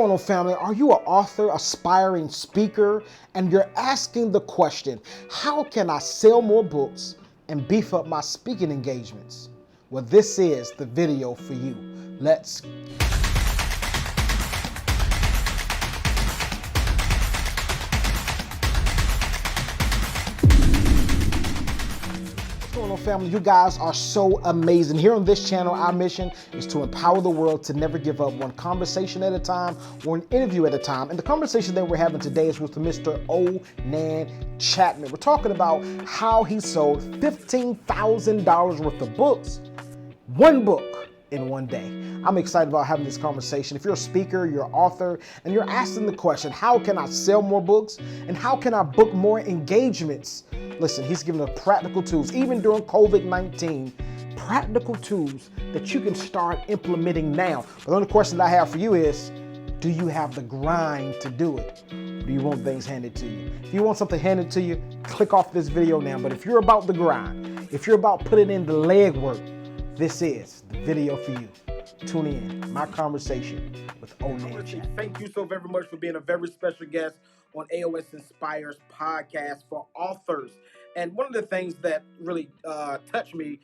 Going on, family? Are you an author, aspiring speaker, and you're asking the question, how can I sell more books and beef up my speaking engagements? Well, this is the video for you. Let's Going on, family? You guys are so amazing. Here on this channel, our mission is to empower the world to never give up, one conversation at a time or an interview at a time. And the conversation that we're having today is with Mr. O'Nae Chatman. We're talking about how he sold $15,000 worth of books, one book, in one day. I'm excited about having this conversation. If you're a speaker, you're an author, and you're asking the question, how can I sell more books and how can I book more engagements? Listen, he's giving us practical tools, even during COVID-19, practical tools that you can start implementing now. But the only question that I have for you is, do you have the grind to do it? Or do you want things handed to you? If you want something handed to you, click off this video now. But if you're about the grind, if you're about putting in the legwork, this is the video for you. Tune in. My conversation with O'Nae Chatman. Thank you so very much for being a very special guest on Aosinspires Podcast for authors. And one of the things that really touched me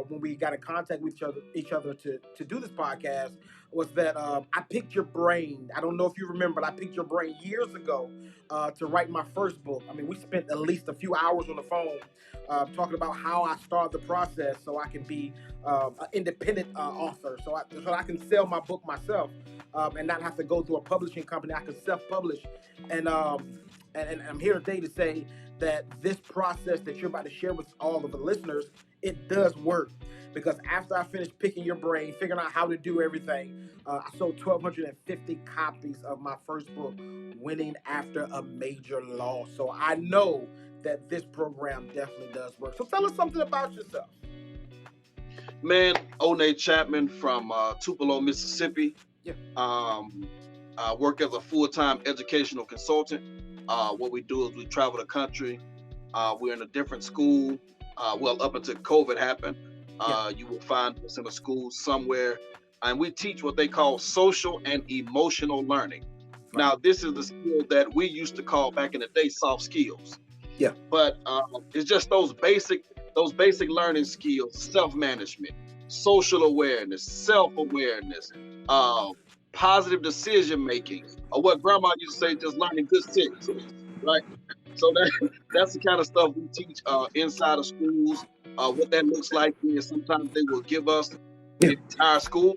when we got in contact with each other to do this podcast was that I picked your brain. I don't know if you remember, but I picked your brain years ago to write my first book. I mean, we spent at least a few hours on the phone talking about how I started the process so I can be an independent author, so I can sell my book myself and not have to go through a publishing company. I can self-publish, and I'm here today to say that this process that you're about to share with all of the listeners, it does work. Because after I finished picking your brain, figuring out how to do everything, I sold 1,250 copies of my first book, Winning After a Major Loss. So I know that this program definitely does work. So tell us something about yourself. Man, O'Nae Chatman from Tupelo, Mississippi. Yeah. I work as a full-time educational consultant. What we do is we travel the country. We're in a different school. Well, up until COVID happened, you will find us in a school somewhere, and we teach what they call social and emotional learning. Right. Now, this is the skill that we used to call back in the day soft skills. Yeah. But it's just those basic learning skills: self-management, social awareness, self-awareness, positive decision-making, or what grandma used to say, just learning good sense, right? So that's the kind of stuff we teach inside of schools. What that looks like is sometimes they will give us the entire school.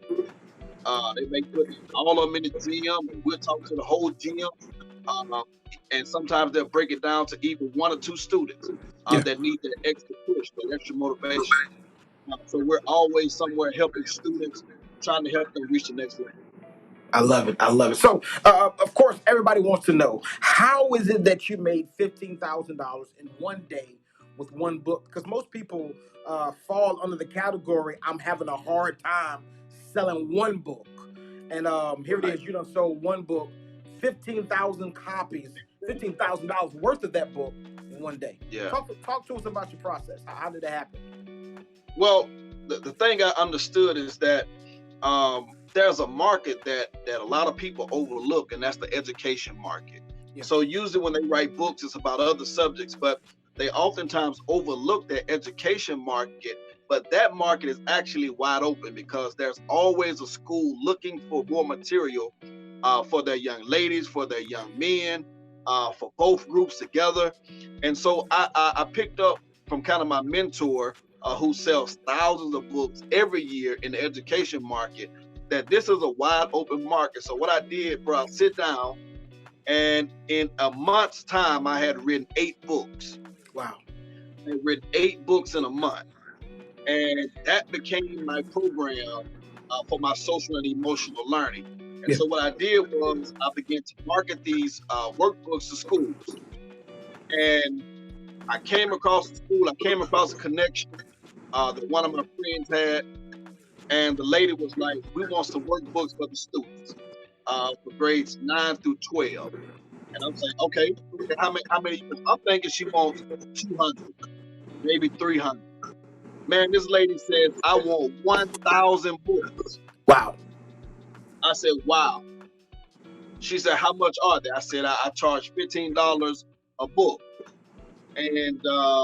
They may put all of them in the gym, and we'll talk to the whole gym. And sometimes they'll break it down to even one or two students that need that extra push, that extra motivation. So we're always somewhere helping students, trying to help them reach the next level. I love it. I love it. So, of course, everybody wants to know, how is it that you made $15,000 in one day with one book? Because most people fall under the category, I'm having a hard time selling one book. And here it is, you done sold one book, 15,000 copies, $15,000 worth of that book in one day. Yeah. Talk to us about your process. How did that happen? Well, the thing I understood is that there's a market that a lot of people overlook, and that's the education market. Yeah. So usually when they write books, it's about other subjects, but they oftentimes overlook their education market. But that market is actually wide open because there's always a school looking for more material for their young ladies, for their young men, for both groups together. And so I picked up from kind of my mentor who sells thousands of books every year in the education market, that this is a wide open market. So what I did, bro, I sit down, and in a month's time, I had written 8 books. Wow. I had written 8 books in a month. And that became my program for my social and emotional learning. And so what I did was I began to market these workbooks to schools. And I came across the school, I came across a connection that one of my friends had. And the lady was like, we want some workbooks for the students for grades 9 through 12. And I'm saying, okay, how many? I'm thinking she wants 200, maybe 300. Man, this lady says, I want 1,000 books. Wow. I said, wow. She said, how much are they? I said, I charge $15 a book. And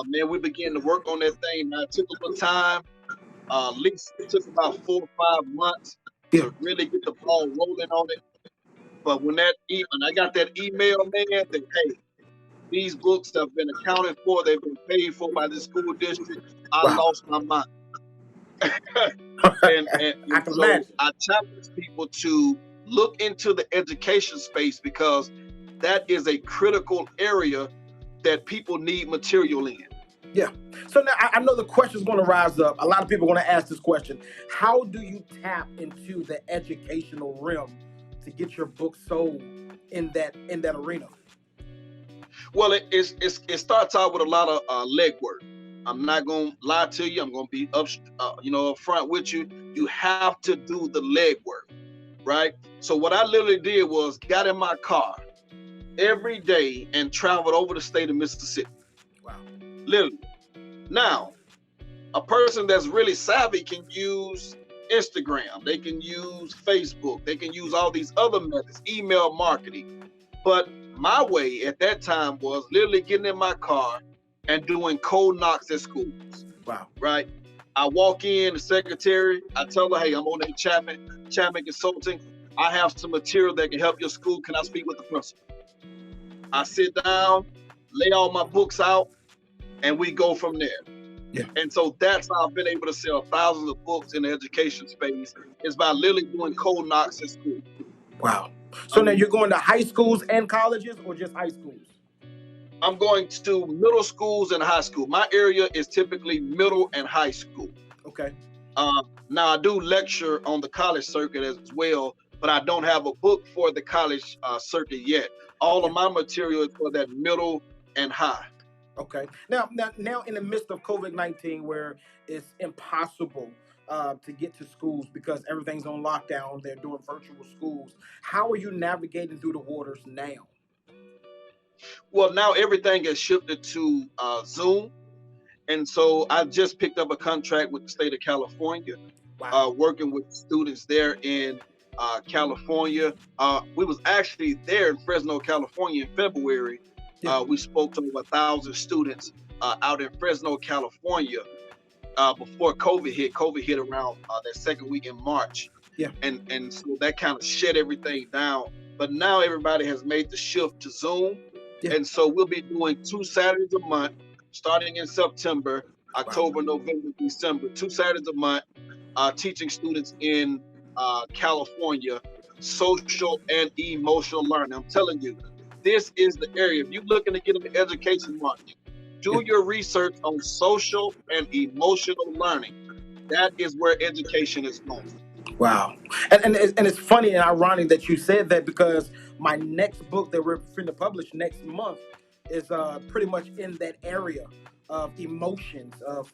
man, we began to work on that thing. Now, it took a little time. At least it took about 4 or 5 months to really get the ball rolling on it. But when I got that email, man, that hey, these books have been accounted for, they've been paid for by the school district, I lost my mind. and I can so imagine. I challenge people to look into the education space, because that is a critical area that people need material in. Yeah. So now I know the question is going to rise up. A lot of people are going to ask this question. How do you tap into the educational realm to get your book sold in that arena? Well, it starts out with a lot of legwork. I'm not going to lie to you. I'm going to be up front with you. You have to do the legwork, right? So what I literally did was got in my car every day and traveled over the state of Mississippi. Wow. Literally. Now, a person that's really savvy can use Instagram. They can use Facebook. They can use all these other methods, email marketing. But my way at that time was literally getting in my car and doing cold knocks at schools. Wow. Right? I walk in, the secretary, I tell her, hey, I'm O'nae Chatman Consulting. I have some material that can help your school. Can I speak with the principal? I sit down, lay all my books out, and we go from there. Yeah. And so that's how I've been able to sell thousands of books in the education space, is by literally doing cold knocks at school. Wow. So now you're going to high schools and colleges, or just high schools? I'm going to middle schools and high school. My area is typically middle and high school. Okay. Now I do lecture on the college circuit as well, but I don't have a book for the college circuit yet. All of my material is for that middle and high. Okay. Now in the midst of COVID-19, where it's impossible to get to schools because everything's on lockdown, they're doing virtual schools. How are you navigating through the waters now? Well, now everything has shifted to Zoom. And so I just picked up a contract with the state of California, working with students there in California. We was actually there in Fresno, California in February. We spoke to over 1,000 students out in Fresno, California before COVID hit. COVID hit around that second week in March. Yeah. And so that kind of shut everything down. But now everybody has made the shift to Zoom. Yeah. And so we'll be doing 2 Saturdays a month, starting in September, October, November, December, 2 Saturdays a month, teaching students in California social and emotional learning. I'm telling you, this is the area. If you're looking to get in the education market, do your research on social and emotional learning. That is where education is going. Wow. And it's funny and ironic that you said that, because my next book that we're going to publish next month is pretty much in that area of emotions, of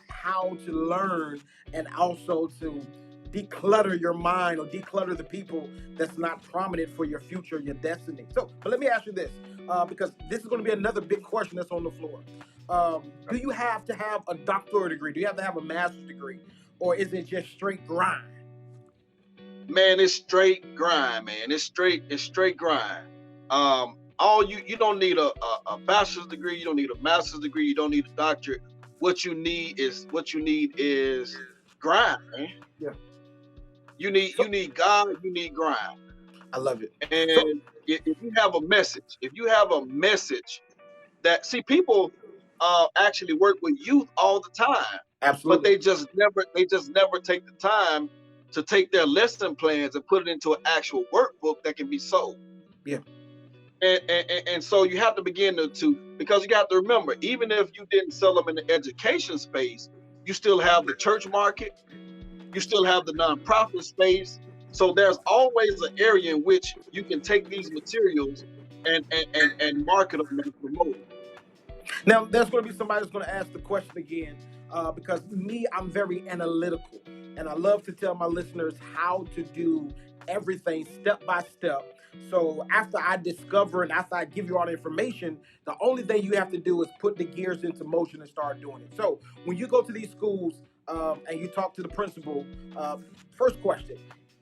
how to learn, and also to declutter your mind, or declutter the people that's not prominent for your future, your destiny. So, but let me ask you this, because this is going to be another big question that's on the floor. Do you have to have a doctorate degree? Do you have to have a master's degree? Or is it just straight grind? Man, it's straight grind, man. It's straight grind. You don't need a bachelor's degree, you don't need a master's degree, you don't need a doctorate. What you need is grind, man. Yeah. You need God, you need grind. I love it. And if you have a message that, see, people actually work with youth all the time. Absolutely. But they just never take the time to take their lesson plans and put it into an actual workbook that can be sold. Yeah. And so you have to begin to, because you have to remember, even if you didn't sell them in the education space, you still have the church market, you still have the nonprofit space. So there's always an area in which you can take these materials and market them and promote them. Now, there's going to be somebody that's going to ask the question again. Because I'm very analytical, and I love to tell my listeners how to do everything step by step. So after I discover and after I give you all the information, the only thing you have to do is put the gears into motion and start doing it. So when you go to these schools and you talk to the principal, first question,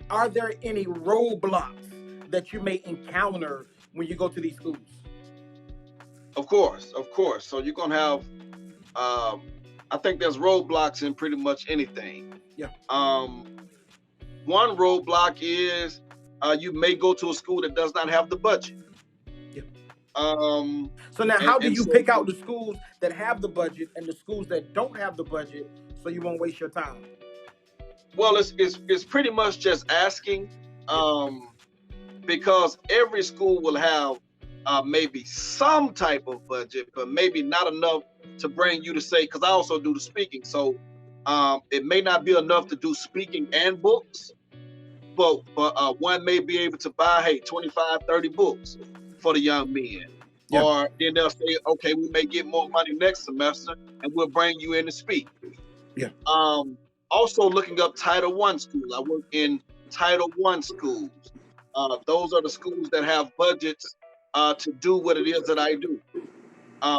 are there any roadblocks that you may encounter when you go to these schools? Of course. So you're gonna have, I think there's roadblocks in pretty much anything. Yeah. One roadblock is you may go to a school that does not have the budget. Yeah. So now, how do you pick out the schools that have the budget and the schools that don't have the budget, so you won't waste your time? Well, it's pretty much just asking, because every school will have maybe some type of budget, but maybe not enough to bring you to say, because I also do the speaking. So it may not be enough to do speaking and books, but one may be able to buy, 25, 30 books for the young men. Yeah. Or then they'll say, okay, we may get more money next semester and we'll bring you in to speak. Yeah. Also looking up Title I schools. I work in Title I schools. Those are the schools that have budgets to do what it is that I do,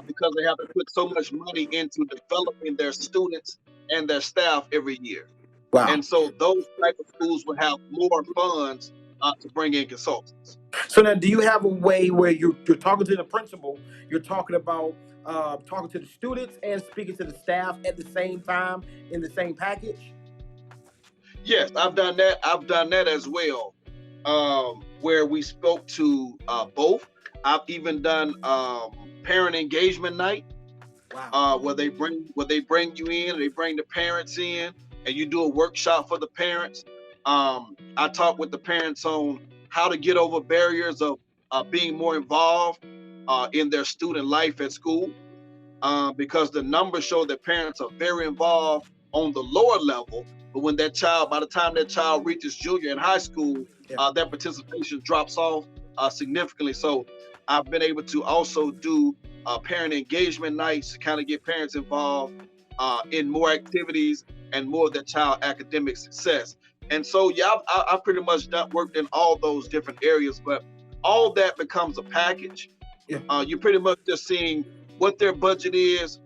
because they have to put so much money into developing their students and their staff every year. Wow. And so those type of schools will have more funds to bring in consultants. So now, do you have a way where you're talking to the principal, you're talking about talking to the students and speaking to the staff at the same time in the same package? Yes, I've done that. I've done that as well, where we spoke to both. I've even done parent engagement night. Wow. Where they bring you in, they bring the parents in, and you do a workshop for the parents. I talk with the parents on how to get over barriers of being more involved in their student life at school, because the numbers show that parents are very involved on the lower level, but when by the time that child reaches junior in high school, their participation drops off significantly. So I've been able to also do parent engagement nights to kind of get parents involved in more activities and more of their child academic success. And so, I've pretty much worked in all those different areas, but all that becomes a package. Yeah. You're pretty much just seeing what their budget is,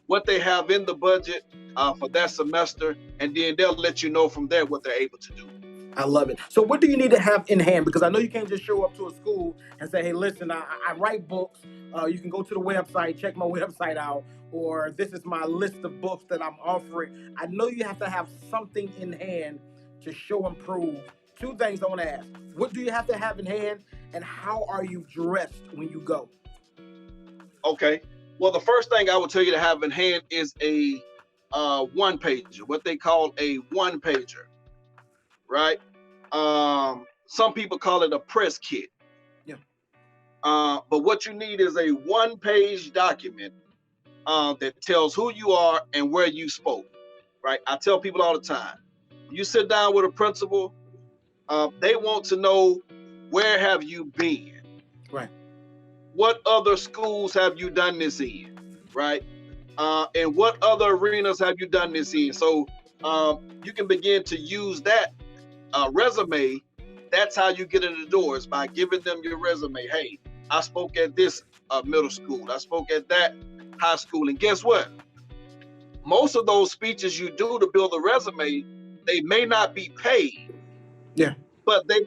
what they have in the budget for that semester, and then they'll let you know from there what they're able to do. I love it. So what do you need to have in hand? Because I know you can't just show up to a school and say, hey, listen, I write books. You can go to the website, check my website out, or this is my list of books that I'm offering. I know you have to have something in hand to show and prove. Two things I want to ask. What do you have to have in hand, and how are you dressed when you go? Okay. Well, the first thing I would tell you to have in hand is a one-pager, what they call a one-pager, right? Some people call it a press kit. Yeah. But what you need is a one-page document that tells who you are and where you spoke, right? I tell people all the time, you sit down with a principal, they want to know, where have you been? Right. What other schools have you done this in? Right. And what other arenas have you done this in? So you can begin to use that resume. That's how you get in the doors, by giving them your resume. Hey, I spoke at this middle school. I spoke at that high school. And guess what? Most of those speeches you do to build a resume, they may not be paid. Yeah. But they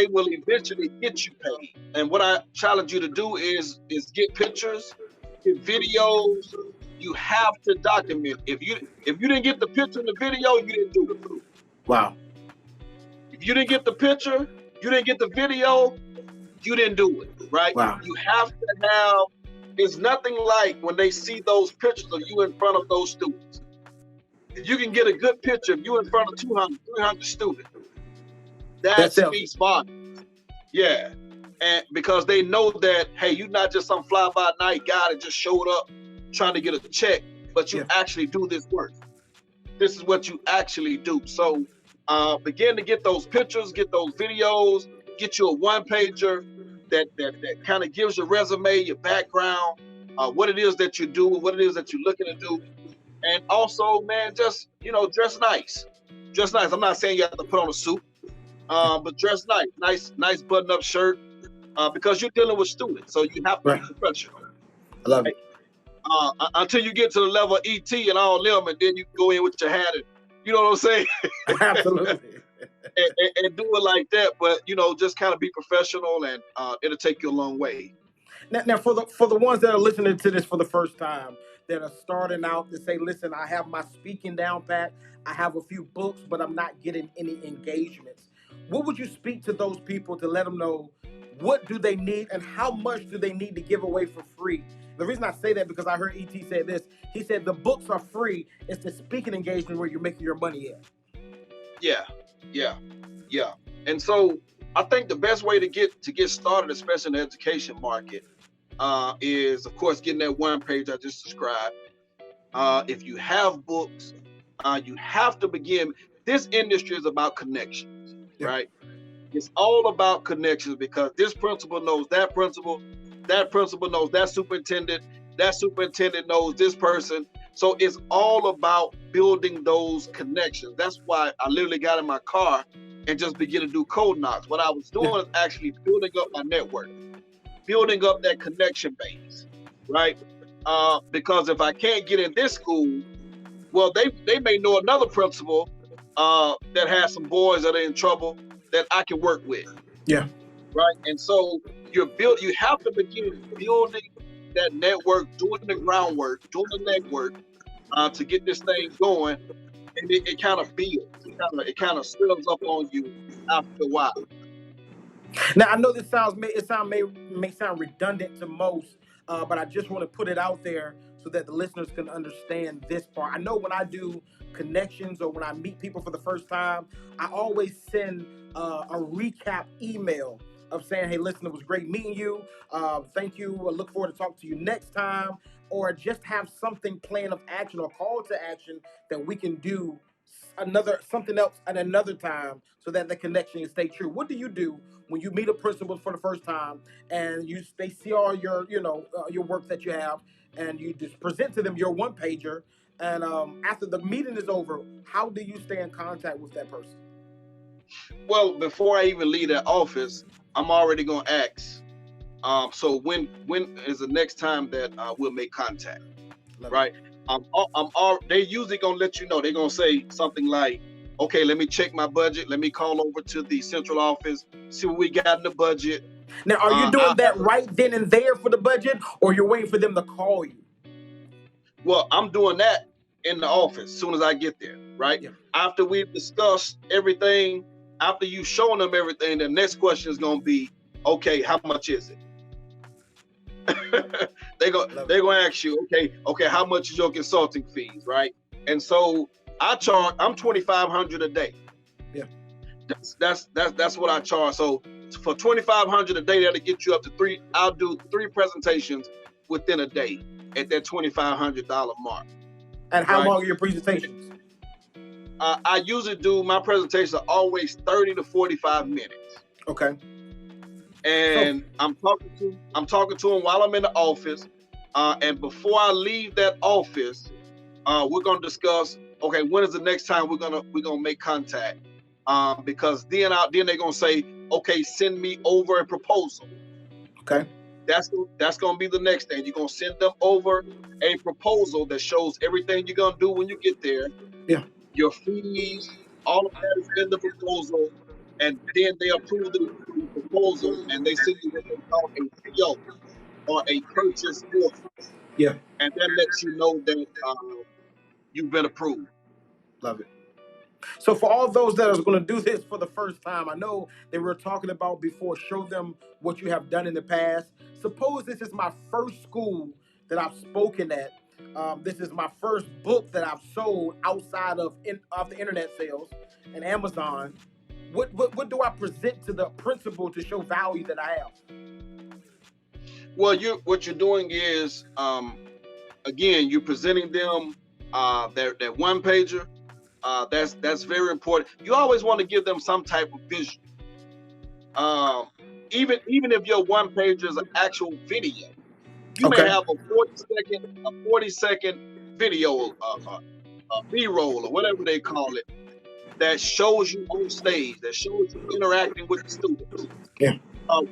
will eventually get you paid. And what I challenge you to do is get pictures, get videos. You have to document. If you didn't get the picture and the video, you didn't do it. Wow. If you didn't get the picture, you didn't get the video, you didn't do it, right? Wow. You have to have. It's nothing like when they see those pictures of you in front of those students. If you can get a good picture of you in front of 200, 300 students, that speaks volumes. Yeah. And because they know that, hey, you're not just some fly-by-night guy that just showed up trying to get a check, but you actually do this work. This is what you actually do. So begin to get those pictures, get those videos, get you a one-pager that kind of gives your resume, your background, what it is that you do, what it is that you're looking to do. And also, man, just, dress nice. Dress nice. I'm not saying you have to put on a suit, but dress nice. Nice button-up shirt, because you're dealing with students, so you have to be professional. I love it. Until you get to the level of ET and all them, and then you go in with your hat, and you know what I'm saying? Absolutely. and do it like that. But just kind of be professional, and it'll take you a long way. Now, for the ones that are listening to this for the first time, that are starting out to say, listen, I have my speaking down pat, I have a few books, but I'm not getting any engagements. What would you speak to those people to let them know what do they need and how much do they need to give away for free? The reason I say that because I heard ET say this. He said the books are free. It's the speaking engagement where you're making your money at. Yeah. And so I think the best way to get started, especially in the education market, is of course getting that one page I just described. If you have books, you have to begin. This industry is about connections, right? It's all about connections because this principal knows that principal knows that superintendent knows this person. So it's all about building those connections. That's why I literally got in my car and just began to do code knocks. What I was doing is actually building up my network, building up that connection base, right? Because if I can't get in this school, well, they may know another principal that has some boys that are in trouble that I can work with. Yeah. Right. And so you have to begin building that network, doing the groundwork, doing the network to get this thing going. And it kind of builds. It kind of swells up on you after a while. Now I know this may sound redundant to most, but I just want to put it out there so that the listeners can understand this part. I know when I do connections or when I meet people for the first time, I always send a recap email of saying, hey, listen, it was great meeting you. Thank you. I look forward to talking to you next time. Or just have something plan of action or call to action that we can do something else at another time so that the connection can stay true. What do you do when you meet a principal for the first time and they see all your your work that you have and you just present to them your one pager, and after the meeting is over, how do you stay in contact with that person? Well, before I even leave that office, I'm already gonna ask. So when is the next time that we'll make contact? Right? They usually gonna let you know. They're gonna say something like, okay, let me check my budget. Let me call over to the central office, see what we got in the budget. Now, are you doing that right then and there for the budget, or you're waiting for them to call you? Well, I'm doing that in the office as soon as I get there, right? Yeah. After we've discussed everything, after you've shown them everything, the next question is gonna be, okay, how much is it? They're gonna ask you, okay, how much is your consulting fees, right? And so I'm $2,500 a day. Yeah, that's what I charge. So for $2,500 a day, that'll get you up to 3. I'll do 3 presentations within a day at that $2,500 mark. And how long are your presentations? I usually do my presentations are always 30 to 45 minutes. Okay. And I'm talking to them while I'm in the office, and before I leave that office, we're gonna discuss. Okay, when is the next time we're gonna make contact? Because then they're gonna say, okay, send me over a proposal. Okay. That's gonna be the next thing. You're gonna send them over a proposal that shows everything you're gonna do when you get there. Yeah. Your fees, all of that is in the proposal. And then they approve the proposal and they send you what they call a PO or a purchase order. Yeah. And that lets you know that you've been approved. Love it. So for all those that are going to do this for the first time, I know they were talking about before, show them what you have done in the past. Suppose this is my first school that I've spoken at. This is my first book that I've sold outside of the internet sales and Amazon. What do I present to the principal to show value that I have? Well, what you're doing is, again, you're presenting them that one pager. That's very important. You always want to give them some type of vision. Even if your one pager is an actual video, you may have a 40 second video, a B-roll or whatever they call it, that shows you on stage, that shows you interacting with the students. Yeah.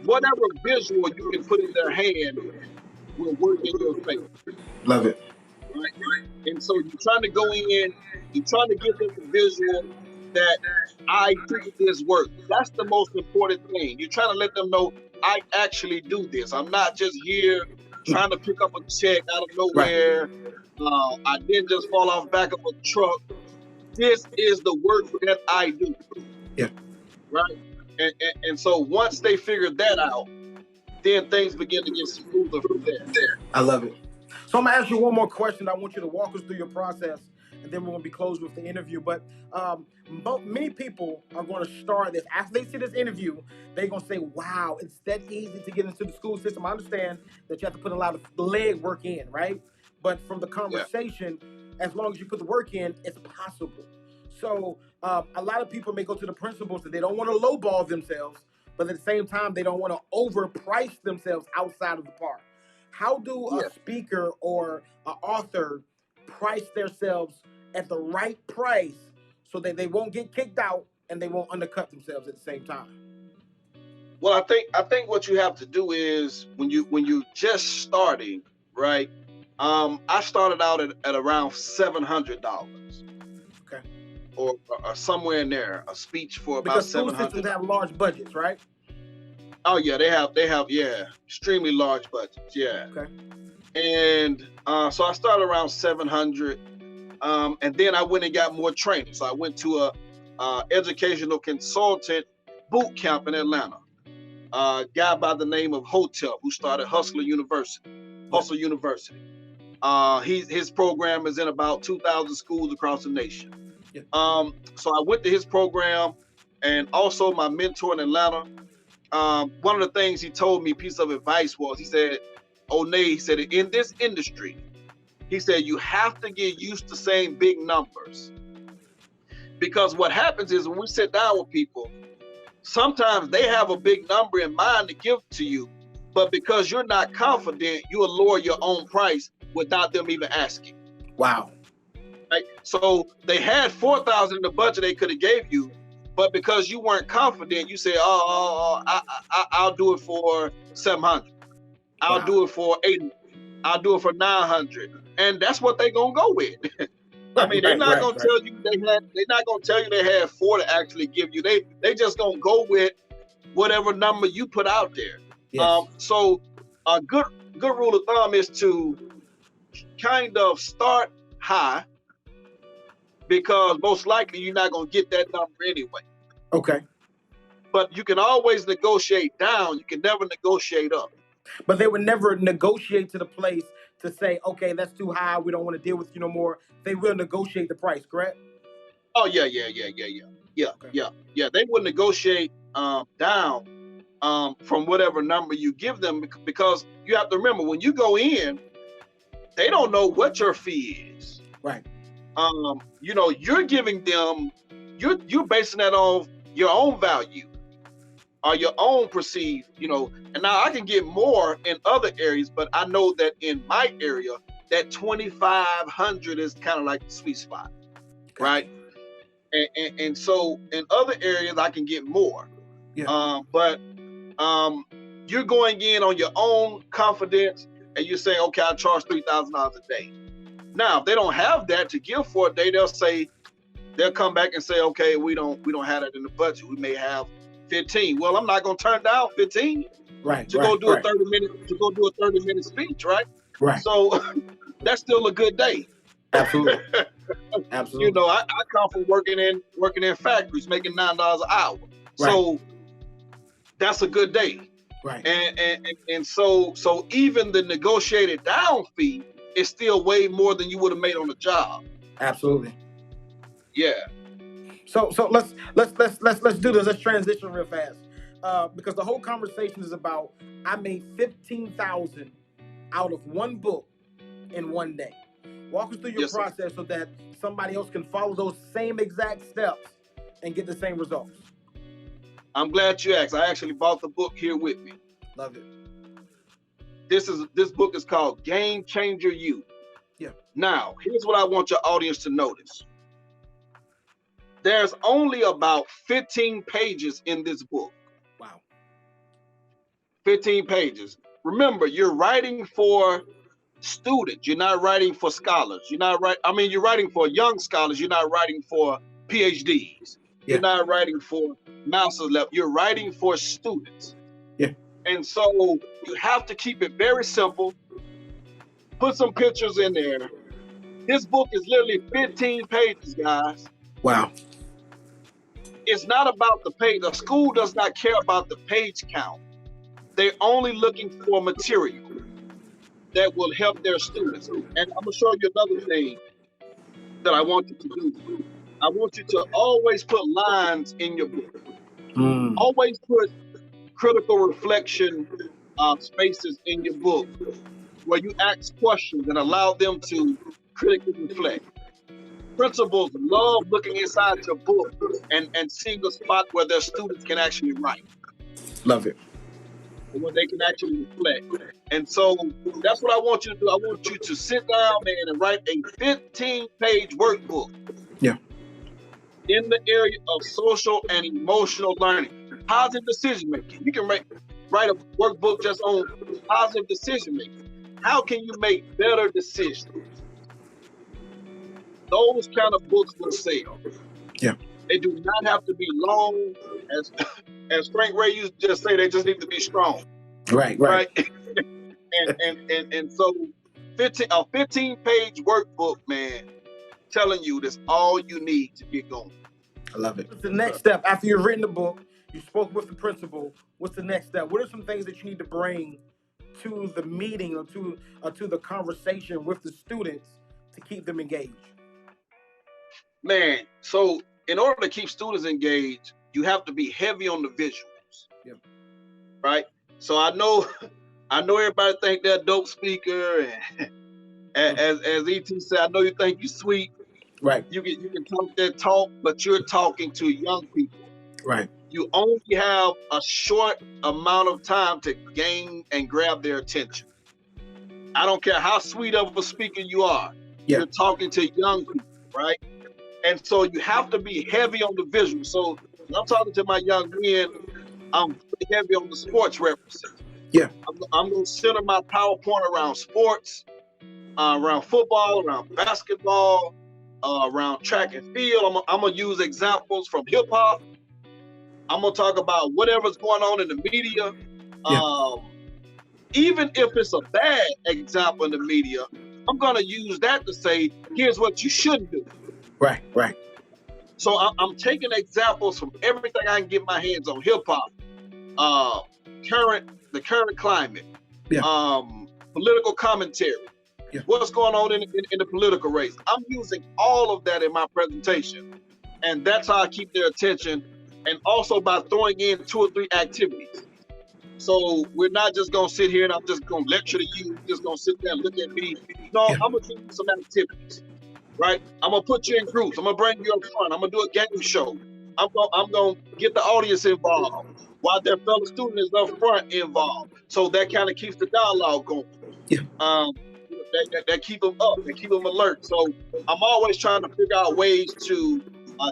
Whatever visual you can put in their hand will work in your favor. Love it. Right? And so you're trying to go in, you're trying to give them the visual, that I do this work. That's the most important thing. You're trying to let them know I actually do this. I'm not just here trying to pick up a check out of nowhere. I didn't just fall off the back of a truck. This is the work that I do. Yeah. Right. And so once they figure that out, then things begin to get smoother from there. I love it. So I'm gonna ask you one more question. I want you to walk us through your process, and then we're gonna be closed with the interview. But many people are gonna start this after they see this interview. They're gonna say, "Wow, it's that easy to get into the school system." I understand that you have to put a lot of leg work in, right? But from the conversation, as long as you put the work in, it's possible. So a lot of people may go to the principals that they don't want to lowball themselves, but at the same time, they don't want to overprice themselves outside of the park. How do a speaker or an author price themselves at the right price so that they won't get kicked out and they won't undercut themselves at the same time? Well, I think what you have to do is when you just starting, right? I started out at around $700. Okay. Or somewhere in there, a speech for about because school $700. systems have large budgets, right? Oh yeah, they have extremely large budgets. Yeah. Okay. And so I started around 700, and then I went and got more training. So I went to a educational consultant boot camp in Atlanta. A guy by the name of Hotel who started Hustle University. His program is in about 2,000 schools across the nation. Yeah. So I went to his program, and also my mentor in Atlanta. One of the things he told me, piece of advice was, he said, "O'Nae," he said, "in this industry," he said, "you have to get used to saying big numbers. Because what happens is when we sit down with people, sometimes they have a big number in mind to give to you, but because you're not confident, you will lower your own price without them even asking." Wow. Right? So they had 4,000 in the budget they could have gave you, but because you weren't confident, you say, I'll do it for 700. I'll do it for 80. I'll do it for 900. And that's what they're going to go with. I mean, they're not going to tell you they're not going to tell you they had 4 to actually give you. They just going to go with whatever number you put out there. Yes. So a good rule of thumb is to kind of start high, because most likely you're not going to get that number anyway. Okay. But you can always negotiate down. You can never negotiate up. But they would never negotiate to the place to say, "Okay, that's too high. We don't want to deal with you no more." They will negotiate the price, correct? Oh, yeah. Okay. Yeah, they would negotiate down from whatever number you give them, because you have to remember, when you go in, they don't know what your fee is. Right. You're giving them, you're basing that on your own value or your own perceived, and now I can get more in other areas, but I know that in my area, that 2,500 is kind of like the sweet spot, right? And so in other areas, I can get more. Yeah. But you're going in on your own confidence, and you're saying, "Okay, I charge $3,000 a day." Now, if they don't have that to give for a day, they'll come back and say, "Okay, we don't have that in the budget. We may have 15." Well, I'm not going to turn down 15 to go do a 30-minute speech, right? Right. So that's still a good day. Absolutely. Absolutely. I come from working in factories, making $9 an hour. Right. So that's a good day. Right. And so even the negotiated down fee is still way more than you would have made on the job. Absolutely. Yeah. So let's do this. Let's transition real fast, because the whole conversation is about, I made 15,000 out of one book in one day. Walk us through your process so that somebody else can follow those same exact steps and get the same results. I'm glad you asked. I actually bought the book here with me. Love it. This book is called Game Changer You. Yeah. Now, here's what I want your audience to notice. There's only about 15 pages in this book. Wow. 15 pages. Remember, you're writing for students. You're not writing for scholars. You're writing for young scholars. You're not writing for PhDs. You're not writing for master's level. You're writing for students. Yeah. And so you have to keep it very simple. Put some pictures in there. This book is literally 15 pages, guys. Wow. It's not about the page. The school does not care about the page count. They're only looking for material that will help their students. And I'm going to show you another thing that I want you to do. I want you to always put lines in your book. Always put critical reflection spaces in your book where you ask questions and allow them to critically reflect. Principals love looking inside your book and seeing a spot where their students can actually write. Love it. And where they can actually reflect. And so that's what I want you to do. I want you to sit down, man, and write a 15-page workbook. Yeah. In the area of social and emotional learning. Positive decision making. You can write a workbook just on positive decision making. How can you make better decisions? Those kind of books will sell. Yeah. They do not have to be long. As Frank Ray used to just say, they just need to be strong. Right. and so a 15-page workbook, man, telling you that's all you need to get going. I love it. What's the next step? After you've written the book, you spoke with the principal, what's the next step? What are some things that you need to bring to the meeting or to the conversation with the students to keep them engaged? Man, so in order to keep students engaged, you have to be heavy on the visuals. Yeah. Right? So I know everybody think they're a dope speaker, and as ET said, I know you think you're sweet. Right. You can talk that talk, but you're talking to young people. Right. You only have a short amount of time to gain and grab their attention. I don't care how sweet of a speaker you are. Yeah. You're talking to young people, right? And so you have to be heavy on the visual. So when I'm talking to my young men, I'm heavy on the sports references. Yeah. I'm going to center my PowerPoint around sports, around football, around basketball, around track and field. I'm going to use examples from hip hop. I'm going to talk about whatever's going on in the media. Yeah. Even if it's a bad example in the media, I'm going to use that to say, here's what you shouldn't do. Right. So I'm taking examples from everything I can get my hands on. Hip hop, the current climate, political commentary, what's going on in the political race. I'm using all of that in my presentation, and that's how I keep their attention. And also by throwing in 2 or 3 activities. So we're not just gonna sit here and I'm just gonna lecture to you, just gonna sit there and look at me. No, I'm gonna give you some activities, right? I'm gonna put you in groups. I'm gonna bring you up front. I'm gonna do a game show. I'm gonna get the audience involved while their fellow student is up front involved. So that kind of keeps the dialogue going. Yeah. That keep them up, that keep them alert. So I'm always trying to figure out ways to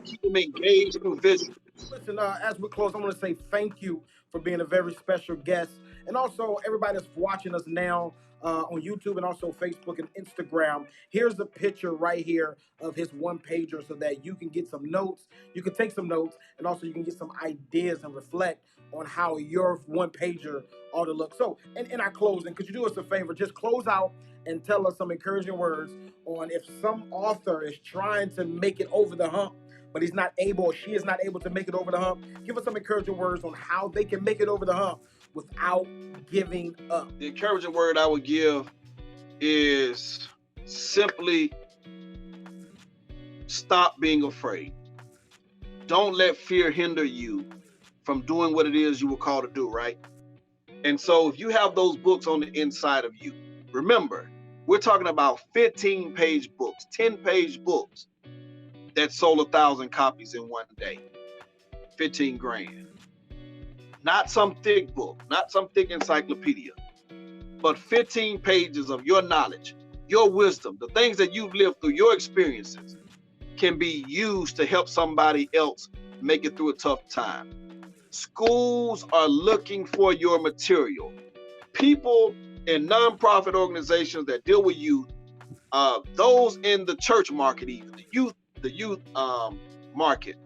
keep them engaged through visual. Listen, as we close, I want to say thank you for being a very special guest. And also, everybody that's watching us now on YouTube and also Facebook and Instagram, here's a picture right here of his one-pager so that you can get some notes. You can take some notes, and also you can get some ideas and reflect on how your one-pager ought to look. So, in our closing, could you do us a favor? Just close out and tell us some encouraging words on if some author is trying to make it over the hump, but he's not able or she is not able to make it over the hump. Give us some encouraging words on how they can make it over the hump without giving up. The encouraging word I would give is simply stop being afraid. Don't let fear hinder you from doing what it is you were called to do, right? And so if you have those books on the inside of you, remember, we're talking about 15-page books, 10-page books that sold 1,000 copies in one day, 15 grand. Not some thick book, not some thick encyclopedia, but 15 pages of your knowledge, your wisdom, the things that you've lived through, your experiences can be used to help somebody else make it through a tough time. Schools are looking for your material. People in nonprofit organizations that deal with youth, those in the church market, even the youth market,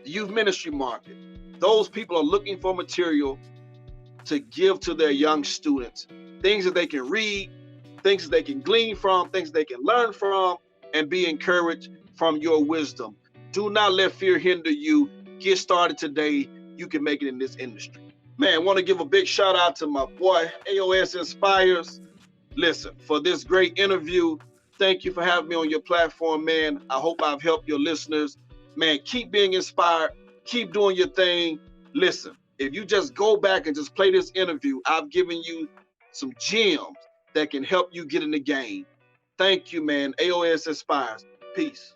youth ministry market. Those people are looking for material to give to their young students, things that they can read, things that they can glean from, things they can learn from, and be encouraged from your wisdom. Do not let fear hinder you. Get started today. You can make it in this industry. Man, want to give a big shout out to my boy, Aosinspires. Listen, for this great interview, thank you for having me on your platform, man. I hope I've helped your listeners. Man, keep being inspired. Keep doing your thing. Listen, if you just go back and just play this interview, I've given you some gems that can help you get in the game. Thank you, man. Aosinspires. Peace.